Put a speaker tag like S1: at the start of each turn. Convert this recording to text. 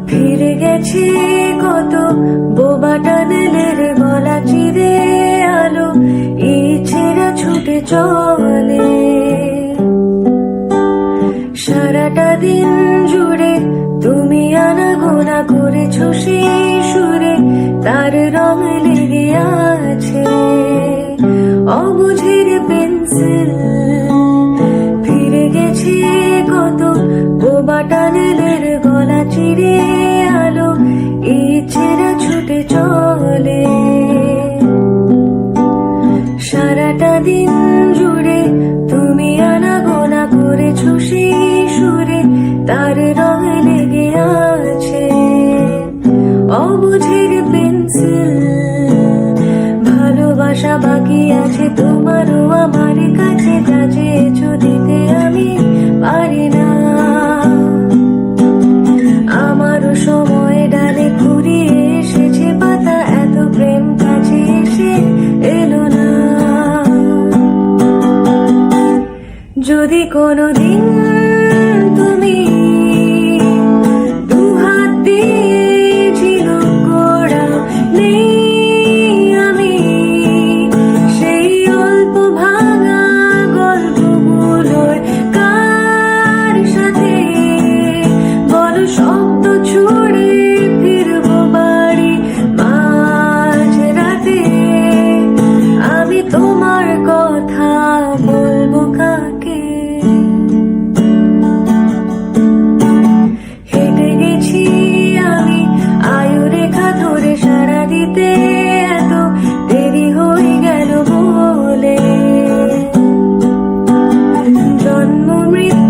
S1: ফিরে গেছে কত বোবা টানেলের গলা চিরে আলো ইচ্ছেরা ছুটে চলে। সারাটা দিন জুড়ে তুমি আনাগোনা করেছো সেই সুরে, তার রং লেগে আছে অবুঝের পেন্সিল। ফিরে গেছে কত বোবা টানেলের গলা চিরে আলো ইচ্ছেরা ছুটে চলে। সারাটা দিন জুড়ে তুমি আনাগোনা করেছো সেই সুরে, তার রং লেগে আছে অবুঝের পেন্সিল। ভালোবাসা বাকি আছে তোমারও আমার কাছে, যা চেয়েছো দিতে আমি পারি না। আমারও সময় ডালে ঘুরিয়ে এসেছে পাতা, এত প্রেম কাছে এসে এলো না। যদি কোনোদিন তুমি দুহাত দিয়ে ঝিনুক গড়াও, নেই আমি সেই অল্প ভাঙা গল্পগুলোর কার সাথে। বলো শব্দ ছুড়ে ফিরবো বাড়ি মাঝ রাতে, আমি তোমার কথা বলবো কাকে? হেঁটে গেছি আমি আয়ু রেখা ধরে সারা দিতে, এত দেরি হয়ে গেল বলে। জন্ম মৃত্যু